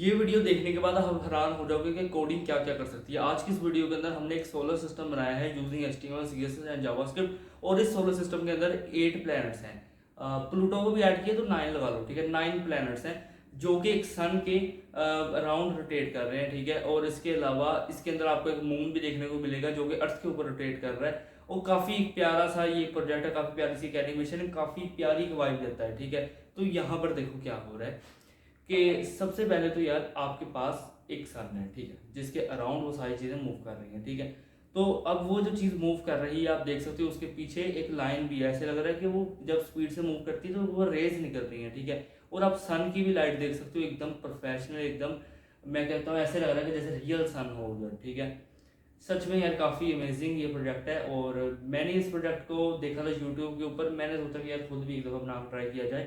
ये वीडियो देखने के बाद आप हैरान हो जाओगे कि कोडिंग क्या क्या कर सकती है। आज की इस वीडियो के अंदर हमने एक सोलर सिस्टम बनाया है using HTML CSS and JavaScript. और इस सोलर सिस्टम के अंदर 8 प्लैनेट्स हैं। प्लूटो को भी ऐड किया तो 9 लगा लो, ठीक है। 9 प्लैनेट्स हैं जो कि एक सन के अराउंड रोटेट कर रहे हैं, ठीक है। और इसके अलावा इसके अंदर आपको एक मून भी देखने को मिलेगा जो कि अर्थ के ऊपर रोटेट कर रहा है। और काफ़ी प्यारा सा ये प्रोजेक्ट है, काफ़ी प्यारी सी एनिमेशन है, काफ़ी प्यारी वाइब देता है, ठीक है। तो यहाँ पर देखो क्या हो रहा है कि सबसे पहले तो यार आपके पास एक सन है, ठीक है, जिसके अराउंड वो सारी चीज़ें मूव कर रही हैं, ठीक है। तो अब वो जो चीज़ मूव कर रही है आप देख सकते हो उसके पीछे एक लाइन भी है। ऐसे लग रहा है कि वो जब स्पीड से मूव करती है तो वो रेज निकल रही है, ठीक है। और आप सन की भी लाइट देख सकते हो, एकदम प्रोफेशनल, एकदम मैं कहता हूँ ऐसे लग रहा है कि जैसे रियल सन हो उधर, ठीक है। सच में यार काफ़ी अमेजिंग ये प्रोजेक्ट है। और मैंने इस प्रोजेक्ट को देखा था यूट्यूब के ऊपर, मैंने सोचा कि यार खुद भी एक दफ़ा बना ट्राई किया जाए।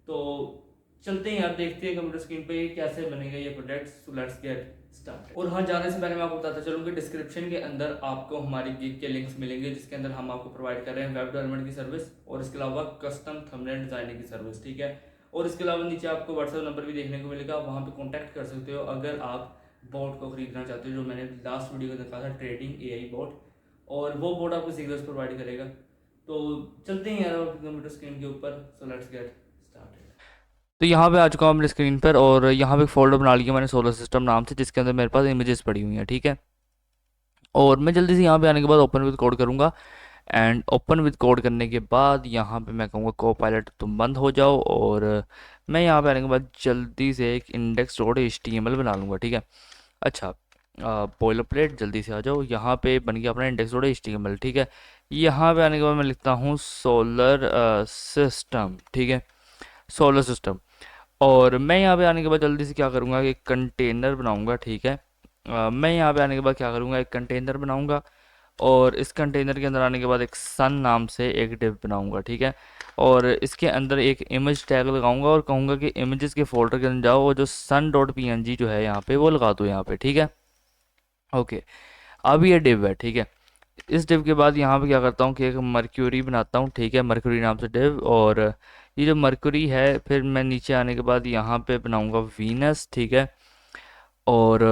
तो चलते हैं यार, देखते हैं कंप्यूटर स्क्रीन पे कैसे बनेगा ये project. So let's get start. और हाँ, जाने से पहले मैं आपको बताता चलूँ कि डिस्क्रिप्शन के अंदर आपको हमारी गिग के लिंक्स मिलेंगे जिसके अंदर हम आपको प्रोवाइड कर रहे हैं वेब डेवलपमेंट की सर्विस और इसके अलावा कस्टम थंबनेल डिजाइनिंग की सर्विस, ठीक है। और इसके अलावा नीचे आपको व्हाट्सएप नंबर भी देखने को मिलेगा, वहाँ पे कॉन्टैक्ट कर सकते हो अगर आप बॉट को खरीदना चाहते हो, जो मैंने लास्ट वीडियो में देखा था, ट्रेडिंग AI बॉट। और वो बॉट आपको सीक्रेट्स प्रोवाइड करेगा। तो चलते हैं यार कंप्यूटर स्क्रीन के ऊपर। So let's get started. तो यहाँ पे आ चुका हूँ अपने स्क्रीन पर और यहाँ पे एक फोल्डर बना लिया मैंने सोलर सिस्टम नाम से, जिसके अंदर मेरे पास इमेजेस पड़ी हुई हैं, ठीक है। और मैं जल्दी से यहाँ पे आने के बाद ओपन विद कोड करूँगा। एंड ओपन विद कोड करने के बाद यहाँ पे मैं कहूँगा को पायलट तुम बंद हो जाओ। और मैं यहाँ पे आने के बाद जल्दी से एक इंडेक्स डॉट HTML बना लूँगा, ठीक है। अच्छा, बॉयलर प्लेट जल्दी से आ जाओ। यहाँ पे बन गया अपना इंडेक्स डॉट HTML, ठीक है। यहाँ पे आने के बाद मैं लिखता हूँ सोलर सिस्टम, ठीक है, सोलर सिस्टम। और मैं यहाँ पे आने के बाद जल्दी से क्या करूँगा कि एक कंटेनर बनाऊँगा, ठीक है। मैं यहाँ पे आने के बाद क्या करूँगा, एक कंटेनर बनाऊँगा। और इस कंटेनर के अंदर आने के बाद एक सन नाम से एक डिव बनाऊँगा, ठीक है। और इसके अंदर एक इमेज टैग लगाऊंगा और कहूँगा कि इमेजेस के फोल्डर के अंदर जाओ और जो सन डॉट PNG जो है यहाँ पे वो लगा दो यहाँ पे, ठीक है। ओके, अब ये डिव है, ठीक है। इस डिव के बाद यहाँ पे क्या करता हूँ कि एक मर्क्यूरी बनाता हूँ, ठीक है, मर्क्यूरी नाम से डिव। और ये जो मर्क्यूरी है फिर मैं नीचे आने के बाद यहाँ पे बनाऊँगा वीनस, ठीक है। और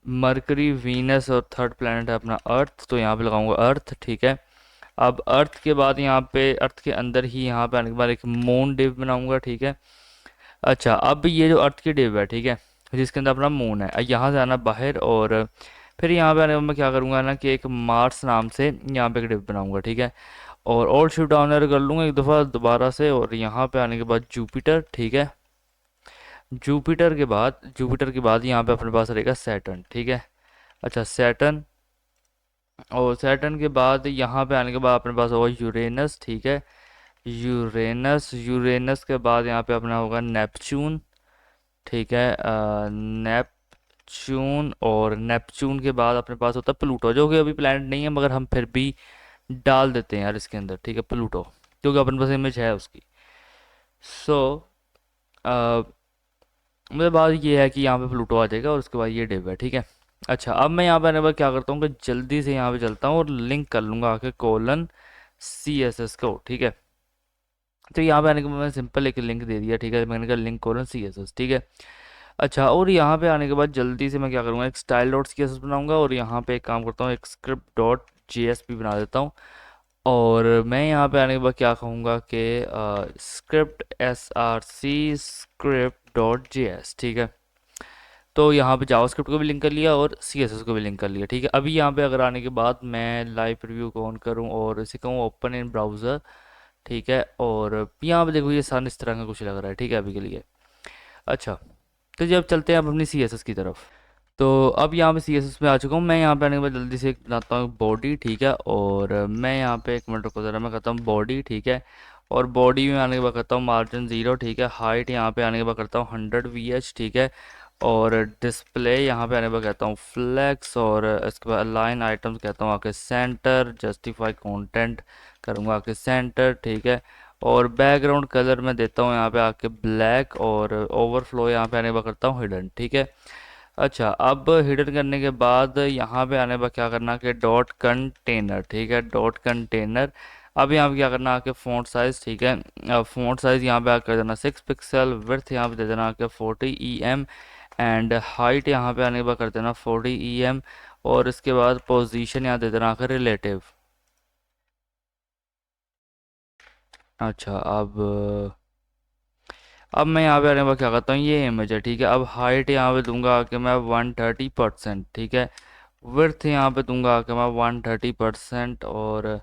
मरकरी, वीनस और थर्ड प्लेनेट है अपना अर्थ, तो यहाँ पे लगाऊंगा अर्थ, ठीक है। अब अर्थ के बाद यहाँ पे अर्थ के अंदर ही यहाँ पे आने के बाद एक मून डिव बनाऊंगा, ठीक है। अच्छा, अब ये जो अर्थ की डिव है, ठीक है, जिसके अंदर अपना मून है, यहाँ से आना बाहर। और फिर यहाँ पे आने के बाद मैं क्या करूँगा ना कि एक मार्स नाम से यहाँ पे एक डिव बनाऊंगा, ठीक है। और ऑल शिफ्ट डाउन एरो कर लूँगा एक दफ़ा दोबारा से। और यहाँ पे आने के बाद जुपिटर, ठीक है। जुपिटर के बाद यहाँ पे अपने पास रहेगा सैटर्न, ठीक है। अच्छा, सैटर्न। और सैटर्न के बाद यहाँ पे आने के बाद अपने पास होगा यूरेनस, ठीक है। यूरेनस के बाद यहाँ पे अपना होगा नेपच्यून, ठीक है। नेपच्यून। और नेपच्यून के बाद अपने पास होता है प्लूटो, जो कि अभी प्लैनेट नहीं है मगर हम फिर भी डाल देते हैं यार इसके अंदर, ठीक है, प्लूटो, क्योंकि अपने पास इमेज है उसकी। सो मतलब बात ये है कि यहाँ पे प्लूटो आ जाएगा और उसके बाद ये डिव है, ठीक है। अच्छा, अब मैं यहाँ पे आने के बाद क्या करता हूँ कि जल्दी से यहाँ पे चलता हूँ और लिंक कर लूँगा आके कोलन CSS को, ठीक है। तो यहाँ पे आने के बाद मैंने सिंपल एक लिंक दे दिया, ठीक है, मैंने कहा लिंक कोलन CSS, ठीक है। अच्छा, और यहाँ पे आने के बाद जल्दी से मैं क्या करूँगा, एक स्टाइल डॉट CSS बनाऊँगा और यहाँ पे एक काम करता हूँ, एक स्क्रिप्ट डॉट JS भी बना देता हूँ। और मैं यहाँ पे आने के बाद क्या कहूँगा कि script SRC script dot JS, ठीक है। तो यहाँ पे जावास्क्रिप्ट को भी लिंक कर लिया और CSS को भी लिंक कर लिया, ठीक है। अभी यहाँ पे अगर आने के बाद मैं लाइव प्रीव्यू को ऑन करूँ और इसे कहूँ ओपन इन ब्राउज़र, ठीक है। और यहाँ पे देखो ये सन इस तरह का कुछ लग रहा है, ठीक है, अभी के लिए। अच्छा, तो जब चलते हैं अब अपनी CSS की तरफ। तो अब यहाँ पे CSS में आ चुका हूँ मैं। यहाँ पे आने के बाद जल्दी से एक बनाता हूँ बॉडी, ठीक है। और मैं यहाँ पे एक मिनट रुको ज़रा, मैं करता हूँ बॉडी, ठीक है। और बॉडी में आने के बाद करता हूँ मार्जिन 0, ठीक है। हाइट यहाँ पे आने के बाद करता हूँ 100 VH, ठीक है। और डिस्प्ले यहाँ पे आने पर कहता हूँ फ्लेक्स। और इसके बाद अलाइन आइटम्स कहता हूँ आके सेंटर। जस्टिफाई कंटेंट करूँगा आके सेंटर, ठीक है। और बैकग्राउंड कलर मैं देता हूँ यहाँ पे आके ब्लैक। और ओवरफ्लो यहाँ पे आने पर करता हूँ हिडन, ठीक है। अच्छा, अब हिडन करने के बाद यहाँ पे आने पर क्या करना कि डॉट कंटेनर, ठीक है, डॉट कंटेनर। अब यहाँ पे क्या करना आके फ़ॉन्ट साइज़, ठीक है। फ़ॉन्ट साइज़ यहाँ पे आकर देना 6 पिक्सल। विड्थ यहाँ पे दे देना आके 40 EM। एंड हाइट यहाँ पे आने के बाद कर देना 40 EM, और इसके बाद पोजीशन यहाँ दे देना आकर रिलेटिव। अच्छा, अब मैं यहाँ पे आने के बाद क्या करता हूँ, ये इमेज है ठीक है। अब हाइट यहाँ पे दूंगा आके मैं 130%, ठीक है। विड्थ यहाँ पे दूंगा आके मैं 130%, और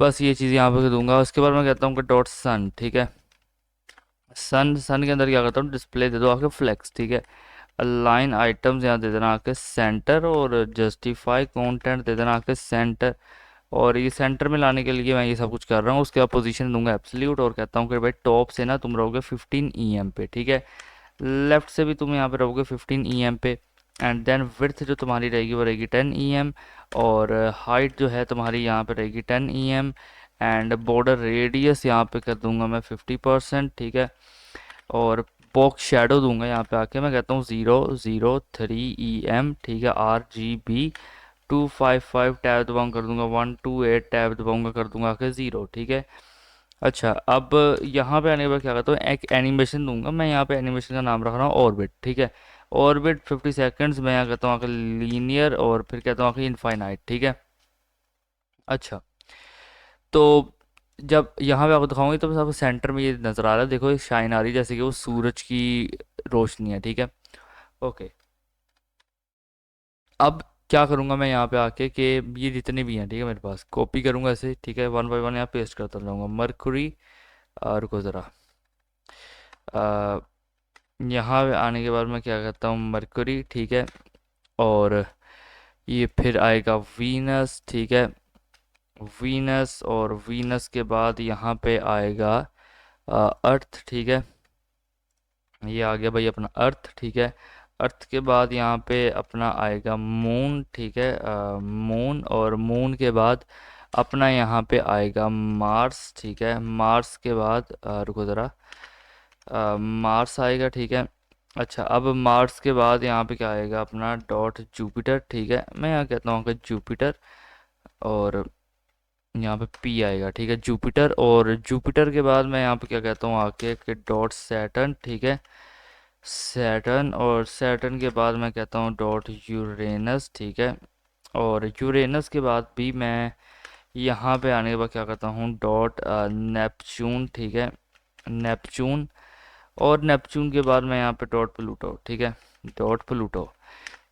बस ये चीज़ यहाँ पे दूंगा। उसके बाद मैं कहता हूँ कि डॉट सन, ठीक है। सन सन के अंदर क्या करता हूँ, डिस्प्ले दे दो आके फ्लेक्स, ठीक है। अलाइन आइटम्स यहाँ दे देना आके सेंटर, और जस्टिफाई कंटेंट दे देना आके सेंटर। और ये सेंटर में लाने के लिए मैं ये सब कुछ कर रहा हूँ। उसके बाद पोजीशन दूंगा एब्सोल्यूट, और कहता हूँ कि भाई टॉप से ना तुम रहोगे 15 EM पे, ठीक है। लेफ्ट से भी तुम यहाँ पे रहोगे 15 EM पे। एंड देन विड्थ जो तुम्हारी रहेगी वो रहेगी 10 EM, और हाइट जो है तुम्हारी यहाँ पे रहेगी 10 EM। एंड बॉर्डर रेडियस यहाँ पे कर दूंगा मैं 50%, ठीक है। और बॉक्स शेडो दूंगा यहाँ पे आके, मैं कहता हूँ 003 EM, ठीक है। RGB 255 टैब दबाऊंगा कर दूंगा 128 टैब दबाऊंगा कर दूंगा आके 0, ठीक है। अच्छा, अब यहाँ पे आने के बाद क्या करता हूँ, एक एनिमेशन दूंगा मैं। यहाँ पे एनिमेशन का नाम रख रहा हूँ ऑर्बिट, ठीक है। ऑर्बिट 50 सेकेंड्स मैं यहाँ कहता हूँ आके लीनियर, और फिर कहता हूँ आके इनफाइनाइट, ठीक है। अच्छा, तो जब यहाँ पे आपको दिखाऊंगी तो बस आपको सेंटर में ये नज़र आ रहा है, देखो ये शाइन आ रही है जैसे कि वो सूरज की रोशनी है, ठीक है। ओके, अब क्या करूँगा मैं यहाँ पे आके कि ये जितने भी हैं, ठीक है, मेरे पास कॉपी करूँगा ऐसे, ठीक है। वन बाय वन यहाँ पेस्ट करता रहूँगा। मरकुरी, रुको ज़रा, यहाँ पे आने के बाद मैं क्या करता हूँ, मरकुरी, ठीक है। और ये फिर आएगा वीनस, ठीक है। वीनस, और वीनस के बाद यहाँ पे आएगा अर्थ, ठीक है। ये आ गया भाई अपना अर्थ, ठीक है। अर्थ के बाद यहाँ पे अपना आएगा मून, ठीक है। मून, और मून के बाद अपना यहाँ पे आएगा मार्स, ठीक है। मार्स के बाद रुको ज़रा, मार्स आएगा, ठीक है। अच्छा, अब मार्स के बाद यहाँ पे क्या आएगा, अपना डॉट जुपिटर, ठीक है। मैं यहाँ कहता हूँ कि जुपिटर, और यहाँ पे पी आएगा, ठीक है, जुपिटर। और जुपिटर के बाद मैं यहाँ पे क्या कहता हूँ आके कि डॉट सैटर्न, ठीक है। सैटर्न, और सैटर्न के बाद मैं कहता हूँ डॉट यूरेनस, ठीक है। और यूरेनस के बाद भी मैं यहाँ पे आने के बाद क्या करता हूँ, डॉट नेपच्यून, ठीक है। नेपच्यून, और नेपच्यून के बाद मैं यहाँ पे डॉट प्लूटो, ठीक है। Dot Pluto.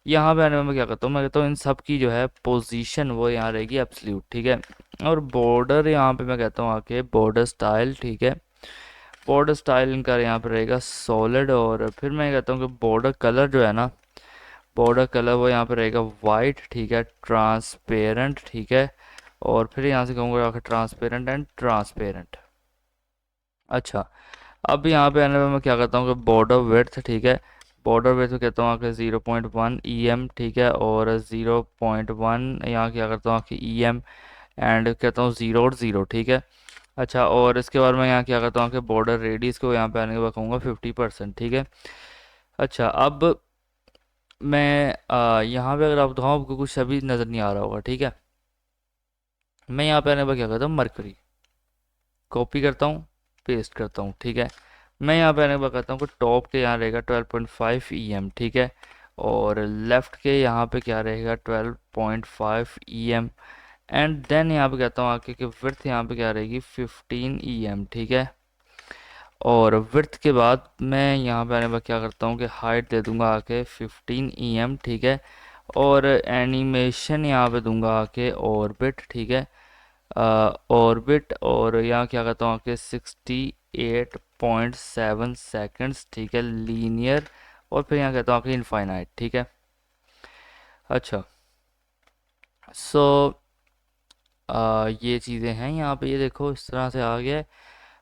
यहाँ पे आने में मैं क्या करता हूँ, मैं कहता हूँ इन सब की जो है पोजीशन वो यहाँ रहेगी एब्सोल्यूट, ठीक है। और बॉर्डर यहाँ पे मैं कहता हूँ आके बॉर्डर स्टाइल, ठीक है। बॉर्डर स्टाइल इनका यहाँ पे रहेगा सॉलिड, और फिर मैं कहता हूँ कि बॉर्डर कलर जो है ना, बॉर्डर कलर वो यहाँ पे रहेगा वाइट, ठीक है। ट्रांसपेरेंट, ठीक है। और फिर यहाँ से कहूँगा आके ट्रांसपेरेंट एंड ट्रांसपेरेंट। अच्छा, अब यहाँ पे आने में मैं क्या करता हूँ कि बॉर्डर विड्थ, ठीक है। बॉर्डर विड्थ कहता हूँ आके 0.1 EM, ठीक है। और 0.1 यहाँ क्या करता हूँ आके EM, एंड कहता हूँ 0 और 0, ठीक है। अच्छा, और इसके बाद मैं यहाँ क्या करता हूँ कि बॉर्डर रेडियस को यहाँ पे आने के बाद कहूँगा 50%, ठीक है। अच्छा, अब मैं यहाँ पे अगर आप दिखाऊँ आपको कुछ अभी नज़र नहीं आ रहा होगा, ठीक है। मैं यहाँ पे आने के बाद क्या करता हूँ, मरकरी कॉपी करता हूँ, पेस्ट करता हूँ, ठीक है। मैं यहाँ पे आने के बाद कहता हूँ कि टॉप के यहाँ रहेगा 12.5 EM, ठीक है। और लेफ़्ट के यहाँ पे क्या रहेगा 12.5 EM। एंड देन यहाँ पे कहता हूँ आके कि विड्थ यहाँ पे क्या रहेगी 15 EM, ठीक है। और विड्थ के बाद मैं यहाँ पे आने के बाद क्या करता हूँ कि हाइट दे दूंगा आके 15 EM, ठीक है। और एनिमेशन यहाँ पे दूंगा आके ऑर्बिट, ठीक है। ऑर्बिट, और यहाँ क्या कहता हूँ कि 68.7 सेकेंड्स, ठीक है, लीनियर। और फिर यहाँ कहता हूँ कि इनफाइनाइट, ठीक है। अच्छा, सो ये चीज़ें हैं यहाँ पे, ये देखो इस तरह से आ गया है।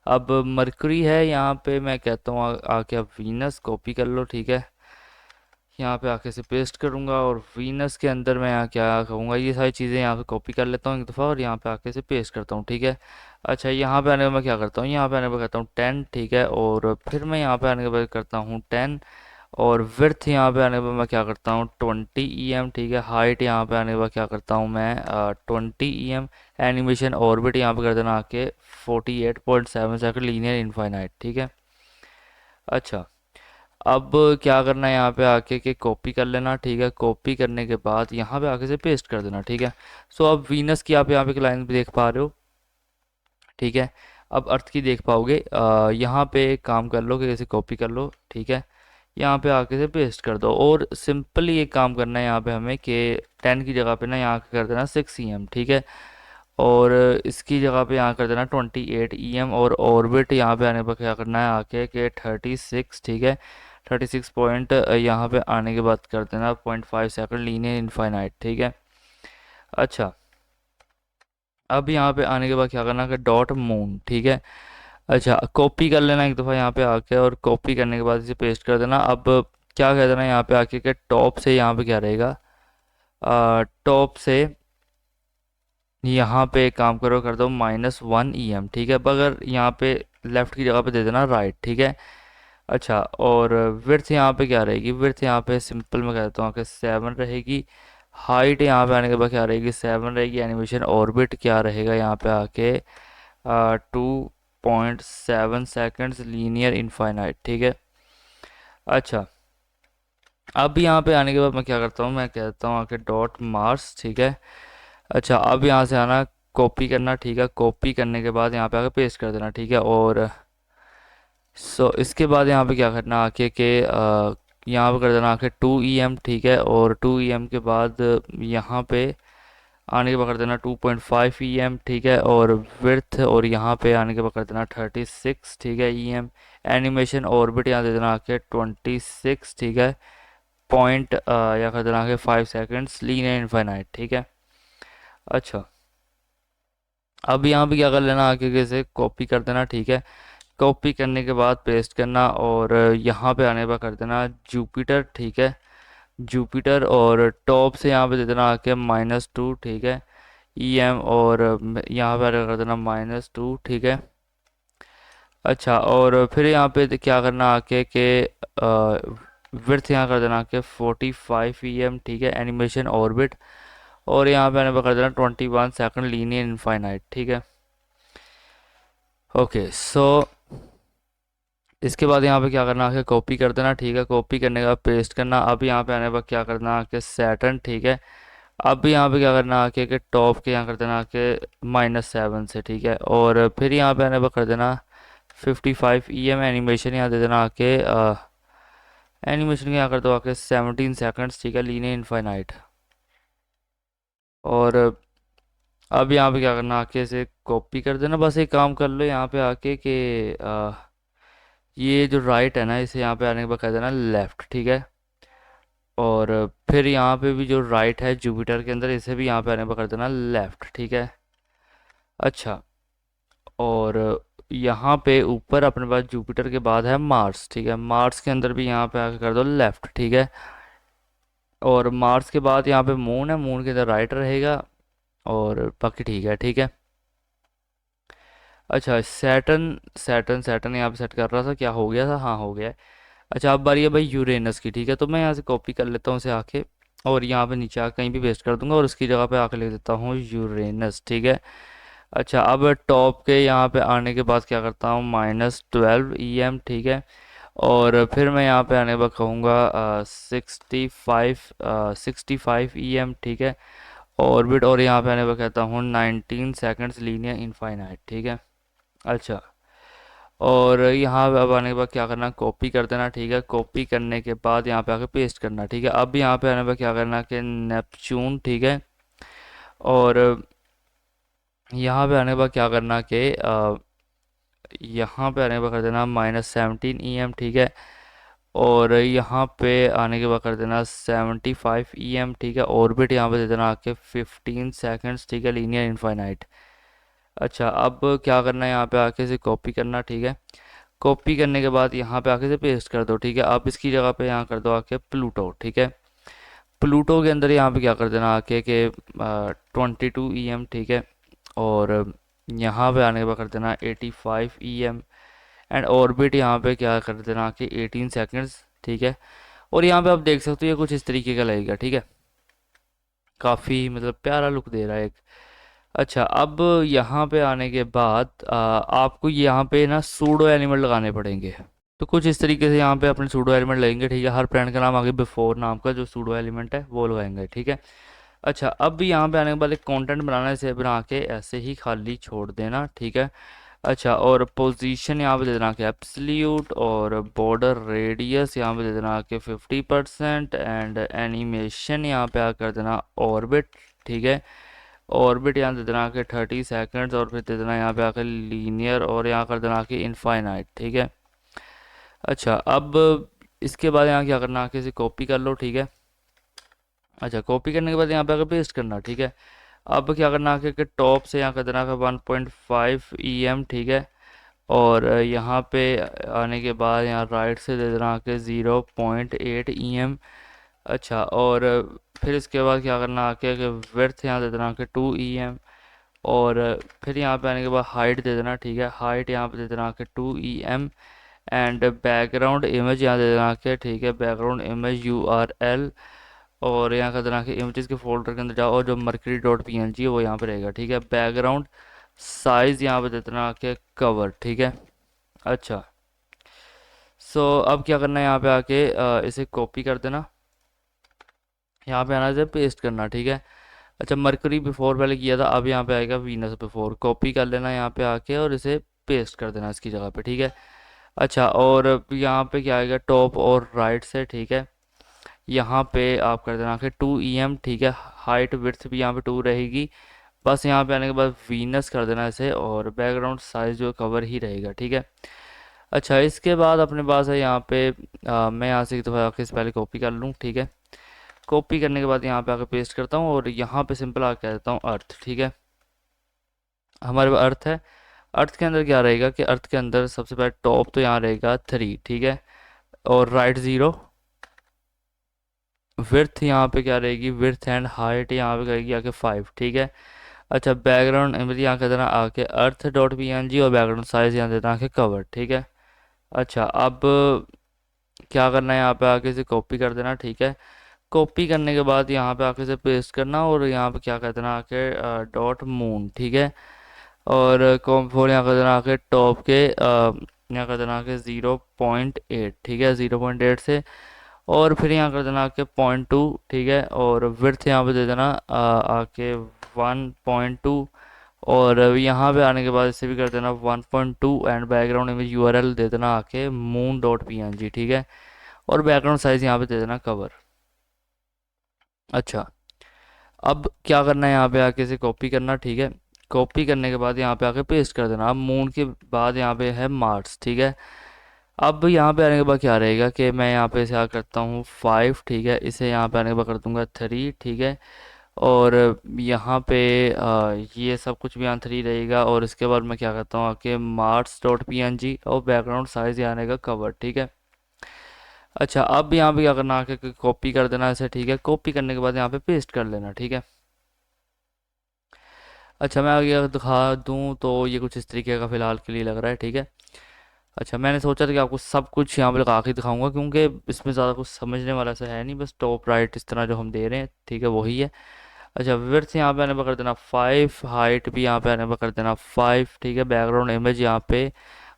अब मरकरी है यहाँ पे, मैं कहता हूँ आके अब वीनस कॉपी कर लो, ठीक है। यहाँ पे आके से पेस्ट करूँगा, और वीनस के अंदर मैं यहाँ क्या कहूँगा, ये सारी चीज़ें यहाँ पे कॉपी कर लेता हूँ एक दफ़ा, और यहाँ पे आके से पेस्ट करता हूँ, ठीक है। अच्छा, यहाँ पे आने के बाद मैं क्या करता हूँ, यहाँ पे आने के बाद करता हूँ 10, ठीक है। और फिर मैं यहाँ पे आने के बाद करता हूँ 10। और विड्थ यहाँ पे आने के बाद मैं क्या करता हूँ 20 EM, ठीक है। हाइट यहाँ पे आने के बाद क्या करता हूँ मैं 20 EM। एनिमेशन ऑर्बिट यहाँ पे कर देना आके 48.7 सेकंड लीनियर इनफाइनाइट, ठीक है। अच्छा, अब क्या करना है यहाँ पे आके कि कॉपी कर लेना, ठीक है। कॉपी करने के बाद यहाँ पे आके से पेस्ट कर देना, ठीक है। सो अब वीनस की आप यहाँ पे लाइन भी देख पा रहे हो, ठीक है। अब अर्थ की देख पाओगे। यहाँ पे एक काम कर लो कि जैसे कॉपी कर लो, ठीक है। यहाँ पे आके से पेस्ट कर दो और सिंपली एक काम करना है यहाँ पे हमें कि 10 की जगह पे ना यहाँ कर देना 6 EM, ठीक है। और इसकी जगह पे यहाँ कर देना 28 EM और ऑर्बिट यहाँ पे आने पर क्या करना है आके कि 36, ठीक है। 36 पॉइंट यहाँ पे आने के बाद कर देना 0.5 सेकंड लीनियर इनफाइनाइट, ठीक है। अच्छा, अब यहाँ पे आने के बाद क्या करना है डॉट मून, ठीक है। अच्छा, कॉपी कर लेना एक दफ़ा यहाँ पे आके और कॉपी करने के बाद इसे पेस्ट कर देना। अब क्या कर देना यहाँ पे आके कि टॉप से यहाँ पे क्या रहेगा, टॉप से यहाँ पे एक काम करो, कर दो -1 EM, ठीक है। अगर यहाँ पे लेफ़्ट की जगह पे दे देना राइट, ठीक है। अच्छा, और विड्थ यहाँ पे क्या रहेगी, विड्थ यहाँ पे सिंपल मैं कहता हूँ कि 7 रहेगी। हाइट यहाँ पे आने के बाद क्या रहेगी, 7 रहेगी। एनिमेशन ऑर्बिट क्या रहेगा यहाँ पे आके 2.7 सेकेंड्स लीनियर इनफाइनाइट, ठीक है। अच्छा, अब यहाँ पे आने के बाद मैं क्या करता हूँ, मैं कहता हूँ आके डॉट मार्स, ठीक है। अच्छा, अब यहाँ से आना, कॉपी करना, ठीक है। कॉपी करने के बाद यहाँ पे आके पेस्ट कर देना, ठीक है। और इसके बाद यहाँ पे क्या करना आके कि यहाँ पे कर देना आके 2 EM, ठीक है। और 2 EM के बाद यहाँ पे आने के बाद कर देना 2.5 EM, ठीक है। और विड्थ और यहाँ पे आने के बाद कर देना 36, ठीक है, EM। एनिमेशन ऑर्बिट यहाँ दे देना आके 26, ठीक है। पॉइंट या कर देना आके 5 सेकेंड्स लीनियर इनफाइनाइट, ठीक है। अच्छा, अब यहाँ पे क्या कर लेना आगे के से कॉपी कर देना, ठीक है। कॉपी करने के बाद पेस्ट करना और यहाँ पे आने पर कर देना जुपिटर, ठीक है। जुपिटर और टॉप से यहाँ पे दे देना आके -2, ठीक है, EM। और यहाँ पे कर देना -2, ठीक है। अच्छा, और फिर यहाँ पे क्या करना आके कि विड्थ यहाँ कर देना आके 45 EM, ठीक है। एनिमेशन ऑर्बिट और यहाँ पे आने पर कर देना 21 सेकंड लीनियर इनफाइनाइट, ठीक है। ओके, सो इसके बाद यहाँ पे क्या करना है कॉपी कर देना, ठीक है। कॉपी करने के बाद पेस्ट करना। अब यहाँ पे आने पर क्या करना है कि सैटर्न, ठीक है। अब यहाँ पे क्या करना है कि टॉप के यहाँ कर देना कि -7 से, ठीक है। और फिर यहाँ पे आने पर कर देना 55 EM। एनिमेशन यहाँ दे देना आके एनिमेशन के यहाँ कर दो आके 17 सेकंड्स, ठीक है, लीनियर इनफाइनाइट। और अब यहाँ पे क्या करना आके इसे कॉपी कर देना। बस एक काम कर लो यहाँ पे आके कि ये जो राइट है ना, इसे यहाँ पे आने के बाद कर देना लेफ़्ट, ठीक है। और फिर यहाँ पे भी जो राइट है जुपिटर के अंदर, इसे भी यहाँ पे आने पर कर देना लेफ़्ट, ठीक है। अच्छा, और यहाँ पे ऊपर अपने पास जुपिटर के बाद है मार्स, ठीक है। मार्स के अंदर भी यहाँ पे आके कर दो लेफ़्ट, ठीक है। और मार्स के बाद यहाँ पे मून है, मून के अंदर राइट रहेगा और बाकी ठीक है, ठीक है। अच्छा, सैटर्न सैटर्न सैटर्न यहाँ पे सेट कर रहा था, क्या हो गया था, हाँ हो गया है। अच्छा, अब बारी है भाई यूरेनस की, ठीक है। तो मैं यहाँ से कॉपी कर लेता हूँ इसे आके और यहाँ पे नीचे आके कहीं भी पेस्ट कर दूंगा और उसकी जगह पे आके लिख देता हूँ यूरेनस, ठीक है। अच्छा, अब टॉप के यहाँ पे आने के बाद क्या करता हूँ -12 EM, ठीक है। और फिर मैं यहाँ पे आने पर कहूँगा 65 EM, ठीक है। ऑर्बिट और यहाँ पे आने पर कहता हूँ 19 सेकंड्स लीनियर इनफाइनाइट, ठीक है। अच्छा, और यहाँ पे अब आने के बाद क्या करना, कॉपी कर देना, ठीक है। कॉपी करने के बाद यहाँ पे आके पेस्ट करना, ठीक है। अब यहाँ पे आने पर क्या करना कि नेपच्यून, ठीक है। और यहाँ पे आने के बाद क्या करना कि यहाँ पे आने के बाद कर देना -17 EM, ठीक है। और यहाँ पे आने के बाद कर देना 75 EM, ठीक है। ऑर्बिट यहाँ पे दे देना आके 15 सेकंड्स, ठीक है, लीनियर इनफाइनाइट। अच्छा, अब क्या करना है यहाँ पे आके इसे कॉपी करना, ठीक है। कॉपी करने के बाद यहाँ पे आके इसे पेस्ट कर दो, ठीक है। अब इसकी जगह पे यहाँ कर दो आके प्लूटो, ठीक है। प्लूटो के अंदर यहाँ पे क्या कर देना आके कि 22 EM, ठीक है। और यहाँ पे आने के बाद कर देना 85 EM। एंड ऑर्बिट यहाँ पे क्या कर देना कि 18 सेकंड्स, ठीक है। और यहाँ पे आप देख सकते हो ये कुछ इस तरीके का लगेगा, ठीक है। काफ़ी मतलब प्यारा लुक दे रहा है एक। अच्छा, अब यहाँ पे आने के बाद आपको यहाँ पे ना सूडो एलिमेंट लगाने पड़ेंगे। तो कुछ इस तरीके से यहाँ पे अपने सूडो एलिमेंट लगेंगे, ठीक है। हर प्लान का नाम आगे बिफोर नाम का जो सूडो एलिमेंट है वो लगाएंगे, ठीक है। अच्छा, अब भी यहाँ पे आने के बाद एक कंटेंट बनाना है, इसे बना के ऐसे ही खाली छोड़ देना, ठीक है। अच्छा, और पोजीशन यहाँ पे दे देना कि एब्सोल्यूट, और बॉर्डर रेडियस यहाँ पे दे देना कि 50%, एंड एनिमेशन यहाँ पे आ कर देना ऑर्बिट, ठीक है। ऑर्बिट यहाँ दे देना कि 30 सेकेंड्स, और फिर दे देना यहाँ पे आकर लीनियर, और यहाँ कर देना कि इनफाइनाइट, ठीक है। अच्छा, अब इसके बाद यहाँ क्या करना कि इसे कॉपी कर लो, ठीक है। अच्छा, कॉपी करने के बाद यहाँ पे आकर पेस्ट करना, ठीक है। अब क्या करना आके कि टॉप से यहाँ कर देना का 1.5 EM, ठीक है। और यहाँ पे आने के बाद यहाँ राइट से दे देना कि 0.8 EM। अच्छा, और फिर इसके बाद क्या करना आके कि विड्थ यहाँ दे देना कि 2 EM। और फिर यहाँ पे आने के बाद हाइट दे देना, ठीक है। हाइट यहाँ पे दे देना कि 2 EM। एंड बैकग्राउंड इमेज यहाँ दे देना कि, ठीक है, बैकग्राउंड इमेज URL। और यहाँ कर देना कि इमेजेस के फोल्डर के अंदर जाओ, और जो मर्करी डॉट PNG है वो यहाँ पे रहेगा, ठीक है। बैकग्राउंड साइज यहाँ पे दे देना कि कवर, ठीक है। अच्छा, सो अब क्या करना है यहाँ पे आके इसे कॉपी कर देना, यहाँ पे आना, इसे पेस्ट करना, ठीक है। अच्छा, मरकरी बिफोर पहले किया था, अब यहाँ पे आएगा वीनस बिफोर, कॉपी कर लेना यहाँ पे आके और इसे पेस्ट कर देना इसकी जगह पे, ठीक है। अच्छा, और यहाँ पे क्या आएगा टॉप और राइट से, ठीक है। यहाँ पे आप कर देना कि 2 EM, ठीक है। हाइट विड्थ भी यहाँ पे 2 रहेगी। बस यहाँ पे आने के बाद वीनस कर देना इसे, और बैकग्राउंड साइज जो कवर ही रहेगा, ठीक है। अच्छा, इसके बाद अपने पास है यहाँ पे मैं यहाँ से एक दफ़ा आके इस पहले कॉपी कर लूँ, ठीक है। कॉपी करने के बाद यहाँ पे आके पेस्ट करता हूँ, और यहाँ पे सिंपल आके कह देता हूँ अर्थ, ठीक है। हमारे पास अर्थ है। अर्थ के अंदर क्या रहेगा कि अर्थ के अंदर सबसे पहले टॉप तो यहाँ रहेगा 3, ठीक है। और राइट 0। विड्थ यहाँ पे क्या रहेगी, विड्थ एंड हाइट यहाँ पे करेगी आके 5, ठीक है। अच्छा, बैकग्राउंड इमेज यहाँ कर देना आके अर्थ डॉट PNG, और बैकग्राउंड साइज यहाँ देना आके कवर, ठीक है। अच्छा, अब क्या करना है यहाँ पे आके इसे कॉपी कर देना, ठीक है। कॉपी करने के बाद यहाँ पे आके इसे पेस्ट करना, और यहाँ पे क्या कर देना आके डॉट मून, ठीक है। और कॉम4 यहाँ कर देना आके टॉप के यहाँ कर देना आके 0.8, ठीक है, 0.8 से। और फिर यहाँ कर देना आके 0.2, ठीक है। और विड्थ यहाँ पे दे देना आके 1.2। और यहाँ पे आने के बाद इसे भी कर देना 1.2, एंड बैकग्राउंड इमेज URL दे देना आके मून डॉट PNG, ठीक है। और बैकग्राउंड साइज यहाँ पे दे देना कवर। अच्छा, अब क्या करना है यहाँ पे आके इसे कॉपी करना, ठीक है। कॉपी करने के बाद यहाँ पे आके पेस्ट कर देना। अब मून के बाद यहाँ पे है मार्स, ठीक है। अब यहाँ पे आने के बाद क्या रहेगा कि मैं यहाँ पे इसे क्या करता हूँ 5, ठीक है। इसे यहाँ पे आने के बाद कर दूंगा 3, ठीक है। और यहाँ पे ये सब कुछ भी यहाँ 3 रहेगा। और इसके बाद मैं क्या करता हूँ आके मार्स डॉट PNG, और बैकग्राउंड साइज यहाँ आने का कवर, ठीक है। अच्छा, अब यहाँ पे क्या करना आके कॉपी कर देना इसे, ठीक है। कॉपी करने के बाद यहाँ पे पेस्ट कर लेना, ठीक है। अच्छा, मैं आगे अगर दिखा दूँ तो ये कुछ इस तरीके का फ़िलहाल के लिए लग रहा है, ठीक है। अच्छा, मैंने सोचा था कि आपको सब कुछ यहाँ पे लगा के दिखाऊंगा, क्योंकि इसमें ज़्यादा कुछ समझने वाला सा है नहीं, बस टॉप राइट इस तरह जो हम दे रहे हैं, ठीक है, वही है। अच्छा, विड्थ यहाँ पे आने पर कर देना 5, हाइट भी यहाँ पे आने पर कर देना 5, ठीक है। बैकग्राउंड इमेज यहाँ पे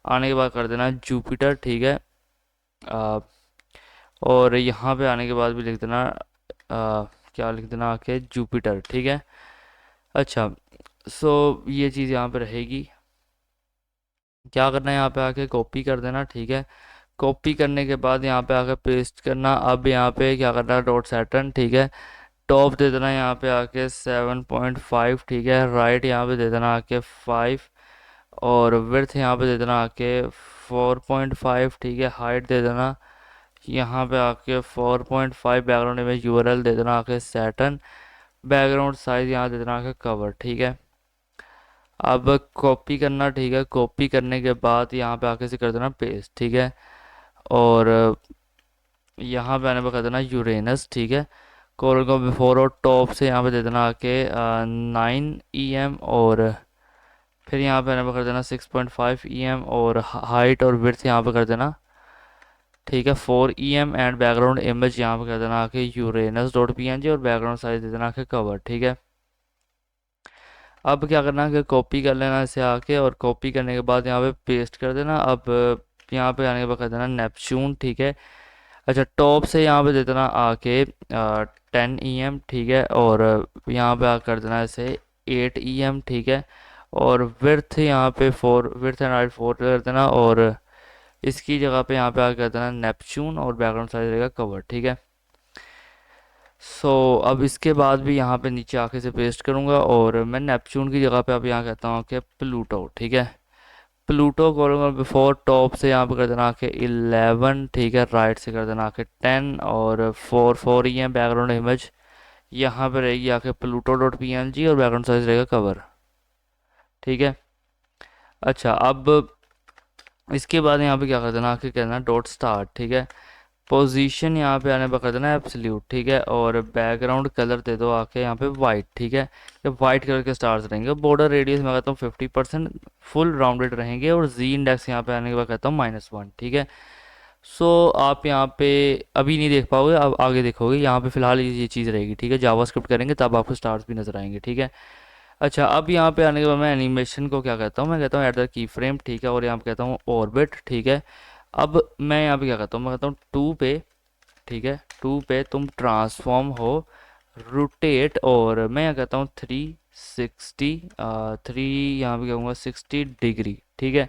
आने के बाद कर देना जुपिटर, ठीक है। आ, और यहाँ पे आने के बाद भी लिख देना क्या लिख देना आके जुपिटर, ठीक है। अच्छा, सो ये चीज़ यहाँ पे रहेगी। क्या करना है यहाँ पे आके कॉपी कर देना, ठीक है। कॉपी करने के बाद यहाँ पे आके पेस्ट करना। अब यहाँ पे क्या करना है डॉट सैटर्न, ठीक है। टॉप दे देना यहाँ पे आके 7.5, ठीक है। राइट यहाँ पे दे देना आके 5। और विड्थ यहाँ पे दे देना आके 4.5, ठीक है। हाइट दे देना यहाँ पे आके 4.5। बैकग्राउंड इमेज URL दे देना आके सैटर्न। बैकग्राउंड साइज यहाँ दे देना आके कवर, ठीक है। अब कॉपी करना, ठीक है। कॉपी करने के बाद यहाँ पे आके से कर देना पेस्ट, ठीक है। और यहाँ पे आने पर कर देना यूरेनस, ठीक है। कोलन को बिफोर और टॉप से यहाँ पे दे देना आके 9 EM। और फिर यहाँ पे आने पर कर देना 6.5 EM। और हाइट और विड्थ यहाँ पे कर देना, ठीक है, 4 EM। एंड बैकग्राउंड इमेज यहाँ पे कर देना आके यूरेनस डॉट PNG। और बैकग्राउंड साइज दे देना आके कवर, ठीक है। अब क्या करना है कि कॉपी कर लेना इसे आके, और कॉपी करने के बाद यहाँ पे पेस्ट कर देना। अब यहाँ पे आने के बाद कर देना नेपच्यून, ठीक है। अच्छा, टॉप से यहाँ पे दे देना आके 10 EM, ठीक है। और यहाँ पे आ कर देना ऐसे 8 EM, ठीक है। और विर्थ यहाँ पे 4, विर्थ एंड हाइट 4 कर देना। और इसकी जगह पे यहाँ पे आ कर देना नेपच्यून, और बैकग्राउंड साइज रहेगा कवर, ठीक है। सो अब इसके बाद भी यहाँ पे नीचे आके से पेस्ट करूँगा, और मैं नेपच्यून की जगह पे अब यहाँ कहता हूँ कि प्लूटो, ठीक है। प्लूटो करूँगा बिफोर टॉप से यहाँ पे कर देना आके 11, ठीक है। राइट से कर देना आके 10, और 4 बैकग्राउंड इमेज यहाँ पे रहेगी आके प्लूटो डॉट PNG, और बैकग्राउंड साइज रहेगा कवर, ठीक है। अच्छा, अब इसके बाद यहाँ पे क्या कर देना आके कहना डॉट स्टार्ट, ठीक है। पोजीशन यहाँ पे आने पर कर देना एब्सोल्यूट, ठीक है। और बैकग्राउंड कलर दे दो आके यहाँ पे वाइट, ठीक है। ये वाइट कलर के स्टार्स रहेंगे। बॉर्डर रेडियस मैं कहता हूँ 50% फुल राउंडेड रहेंगे। और जी इंडेक्स यहाँ पे आने के बाद कहता हूँ -1, ठीक है। सो आप यहाँ पे अभी नहीं देख पाओगे, अब आगे देखोगे। यहाँ पे फिलहाल ये चीज़ रहेगी, ठीक है। जावास्क्रिप्ट करेंगे तब आपको स्टार्स भी नजर आएंगे, ठीक है। अच्छा, अब यहाँ पे आने के बाद मैं एनिमेशन को क्या कहता हूँ, मैं कहता हूँ एट द की फ्रेम, ठीक है। और यहाँ पे कहता हूँ ऑर्बिट, ठीक है। अब मैं यहाँ पे क्या कहता हूँ, मैं कहता हूँ 2 पे, ठीक है। 2 पे तुम ट्रांसफॉर्म हो रोटेट, और मैं यहाँ कहता हूँ 360, 3 यहाँ पे कहूँगा 60 डिग्री, ठीक है।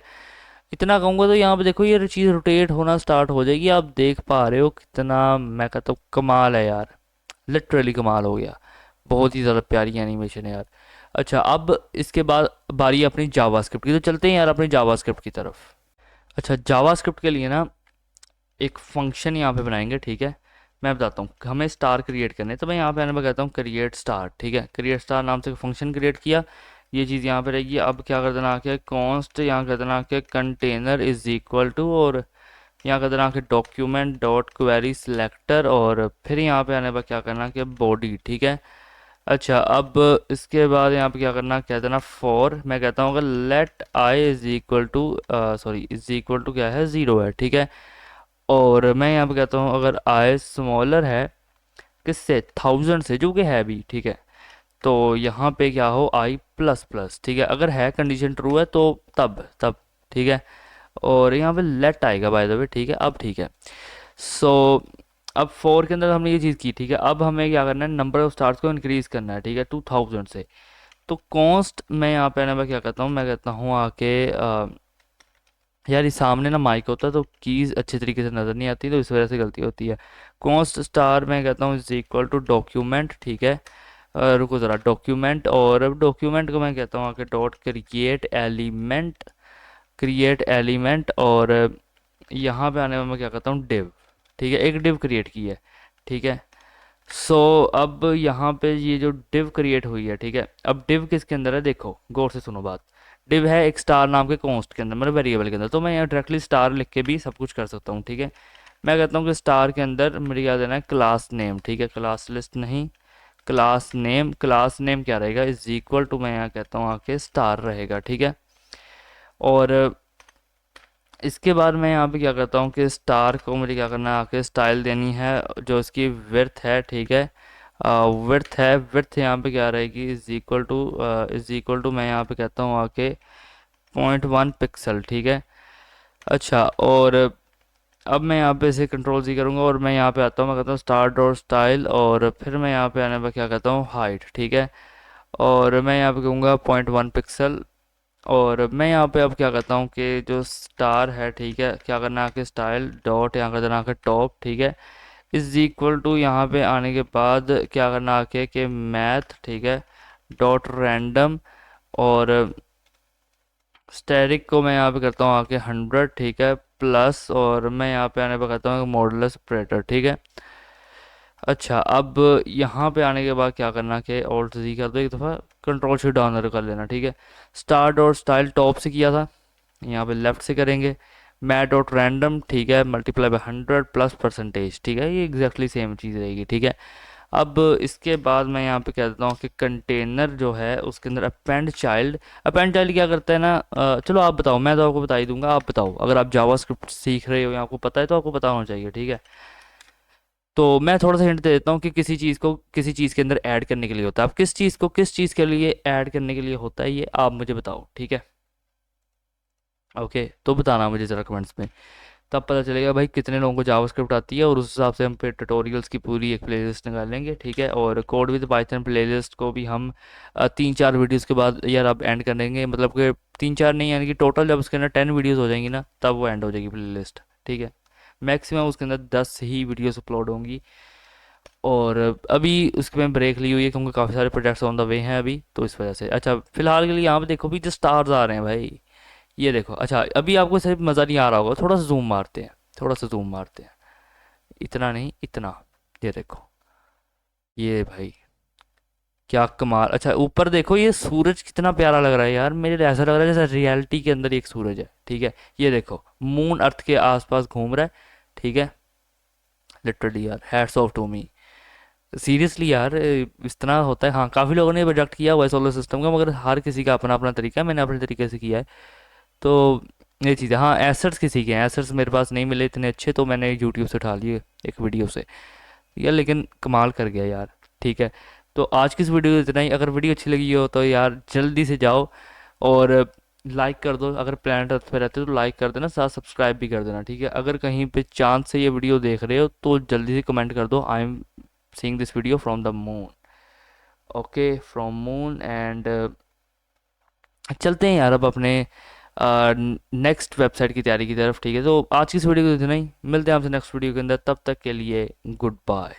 इतना कहूँगा तो यहाँ पे देखो ये चीज़ रोटेट होना स्टार्ट हो जाएगी। आप देख पा रहे हो कितना, मैं कहता हूँ कमाल है यार, लिटरली कमाल हो गया। बहुत ही ज़्यादा प्यारी एनिमेशन है यार। अच्छा, अब इसके बाद बारी है अपनी जावास्क्रिप्ट की, तो चलते हैं यार अपनी जावास्क्रिप्ट की तरफ। अच्छा, जावास्क्रिप्ट के लिए ना एक फंक्शन यहाँ पे बनाएंगे, ठीक है। मैं बताता हूँ हमें स्टार क्रिएट करने, तो मैं यहाँ पे आने पर कहता हूँ क्रिएट स्टार, ठीक है। क्रिएट स्टार नाम से फंक्शन क्रिएट किया, ये चीज़ यहाँ पे रहेगी। अब क्या कर देना आके कॉन्स्ट, यहाँ कर देना आके कंटेनर इज इक्वल टू, और यहाँ कर देना आके डॉक्यूमेंट डॉट क्वेरी सिलेक्टर, और फिर यहाँ पे आने पर क्या करना कि बॉडी, ठीक है। अच्छा, अब इसके बाद यहाँ पे क्या करना, कह देना फॉर, मैं कहता हूँ अगर let I is equal to, sorry is equal to क्या है, 0 है, ठीक है। और मैं यहाँ पे कहता हूँ अगर आई स्मॉलर है किससे, 1000 से, जो कि है भी, ठीक है। तो यहाँ पे क्या हो, आई प्लस प्लस, ठीक है। अगर है कंडीशन ट्रू है तो तब तब, ठीक है। और यहाँ पे लेट आएगा बाय द वे, ठीक है। अब ठीक है। सो अब 4 के अंदर हमने ये चीज़ की, ठीक है। अब हमें क्या करना है, नंबर ऑफ स्टार्स को इंक्रीज करना है, ठीक है, 2000 से। तो कॉन्स्ट मैं यहाँ पे ना मैं क्या कहता हूँ, मैं कहता हूँ आके यार ये सामने ना माइक होता है तो कीज़ अच्छे तरीके से नज़र नहीं आती, तो इस वजह से गलती होती है। कॉन्स्ट स्टार मैं कहता हूँ इज इक्वल टू डॉक्यूमेंट, ठीक है। रुको ज़रा, डॉक्यूमेंट, और अब डॉक्यूमेंट को मैं कहता हूँ आके dot create element, create element. और यहाँ पे आने में मैं क्या कहता हूँ डिव, ठीक है। एक डिव क्रिएट की है, ठीक है। सो अब यहाँ पे ये जो डिव क्रिएट हुई है, ठीक है। अब डिव किसके अंदर है, देखो गौर से सुनो बात। डिव है एक स्टार नाम के कॉन्स्ट के अंदर, मतलब वेरिएबल के अंदर। तो मैं यहाँ डायरेक्टली स्टार लिख के भी सब कुछ कर सकता हूँ, ठीक है। मैं कहता हूँ कि स्टार के अंदर मेरे क्या देना है, क्लास नेम, ठीक है। क्लास लिस्ट नहीं, क्लास नेम। क्लास नेम क्या रहेगा, इज इक्वल टू, मैं यहाँ कहता हूँ आके स्टार रहेगा, ठीक है। और इसके बाद मैं यहाँ पे क्या करता हूँ कि स्टार को मुझे क्या करना है, आके स्टाइल देनी है जो इसकी विड्थ है, ठीक है। विड्थ है, विड्थ यहाँ पे क्या रहेगी, इज इक्वल टू मैं यहाँ पे कहता हूँ आके 0.1 पिक्सल, ठीक है। अच्छा, और अब मैं यहाँ पे इसे कंट्रोल सी करूँगा, और मैं यहाँ पे आता हूँ, मैं कहता हूँ स्टार डॉट स्टाइल, और फिर मैं यहाँ पे आने पर क्या कहता हूँ हाइट, ठीक है। और मैं यहाँ पे कहूँगा 0.1 पिक्सल। और मैं यहाँ पे अब क्या करता हूँ कि जो स्टार है, ठीक है, क्या करना है कि स्टाइल डॉट यहाँ कर देना है टॉप, ठीक है। इज इक्वल टू यहाँ पे आने के बाद क्या करना आके कि मैथ, ठीक है, डॉट रैंडम। और स्टैटिक को मैं यहाँ पे करता हूँ आके 100, ठीक है, प्लस। और मैं यहाँ पे आने पे करता हूँ मॉडुलस ऑपरेटर, ठीक है। अच्छा, अब यहाँ पे आने के बाद क्या करना कि ऑल्ट जी कर दो एक दफ़ा, कंट्रोल शिफ्ट डाउन कर लेना, ठीक है। स्टार डॉट स्टाइल टॉप से किया था, यहाँ पे लेफ्ट से करेंगे। मैट डॉट रैंडम, ठीक है, मल्टीप्लाई बाय 100 प्लस परसेंटेज, ठीक है। ये एग्जैक्टली सेम चीज़ रहेगी, ठीक है। अब इसके बाद मैं यहाँ पे कह देता हूँ कि कंटेनर जो है उसके अंदर अपेंड चाइल्ड। अपेंड चाइल्ड क्या करता है ना, चलो आप बताओ, मैं तो आपको बता ही दूंगा, आप बताओ। अगर आप जावास्क्रिप्ट सीख रहे हो या आपको पता है तो आपको पता होना चाहिए, ठीक है। तो मैं थोड़ा सा हिंट दे देता हूँ कि किसी चीज़ को किसी चीज़ के अंदर ऐड करने के लिए होता है। अब किस चीज़ को किस चीज़ के लिए ऐड करने के लिए होता है ये आप मुझे बताओ, ठीक है। ओके, तो बताना मुझे ज़रा कमेंट्स में, तब पता चलेगा भाई कितने लोगों को जावास्क्रिप्ट आती है, और उस हिसाब से हम फिर ट्यूटोरियल्स की पूरी एक प्लेलिस्ट निकाल लेंगे, ठीक है। और कोड विद पाइथन प्लेलिस्ट को भी हम 3-4 वीडियोस के बाद यार अब एंड कर देंगे, मतलब कि 3-4 नहीं, यानी कि टोटल जब उसके अंदर 10 वीडियोस हो जाएंगी ना, तब वो एंड हो जाएगी प्लेलिस्ट, ठीक है। मैक्सिमम उसके अंदर 10 ही वीडियोस अपलोड होंगी। और अभी उसके में ब्रेक ली हुई है क्योंकि काफ़ी सारे प्रोजेक्ट्स ऑन द वे हैं अभी, तो इस वजह से। अच्छा, फिलहाल के लिए यहाँ पे देखो भी जो स्टार्स आ रहे हैं भाई, ये देखो। अच्छा, अभी आपको सिर्फ मज़ा नहीं आ रहा होगा, थोड़ा सा जूम मारते हैं, थोड़ा सा जूम मारते हैं, इतना नहीं, इतना। ये देखो, ये भाई क्या कमाल। अच्छा, ऊपर देखो, ये सूरज कितना प्यारा लग रहा है यार, मेरे ऐसा लग रहा है जैसे रियलिटी के अंदर एक सूरज है, ठीक है। ये देखो, मून अर्थ के आसपास घूम रहा है, ठीक है। लिटरली यार, hats off to me, seriously यार, इस तरह होता है। हाँ, काफ़ी लोगों ने प्रोजेक्ट किया हुआ है सोलर सिस्टम का, मगर हर किसी का अपना अपना तरीका है, मैंने अपने तरीके से किया है। तो ये चीज़ है। हाँ, एसेट्स किसी के हैं, एसेट्स मेरे पास नहीं मिले इतने अच्छे, तो मैंने यूट्यूब से उठा लिए एक वीडियो से यार, लेकिन कमाल कर गया यार, ठीक है। तो आज की इस वीडियो में इतना ही। अगर वीडियो अच्छी लगी हो तो यार जल्दी से जाओ और लाइक कर दो, अगर प्लानट अर्थ पे रहते हो तो लाइक कर देना, साथ सब्सक्राइब भी कर देना, ठीक है। अगर कहीं पे चांस से ये वीडियो देख रहे हो तो जल्दी से कमेंट कर दो, I am seeing this video from the moon. Okay, from moon. And चलते हैं यार अब अपने नेक्स्ट वेबसाइट की तैयारी की तरफ, ठीक है। तो आज की इस वीडियो को इतना ही, मिलते हैं आपसे नेक्स्ट वीडियो के अंदर, तब तक के लिए गुड बाय।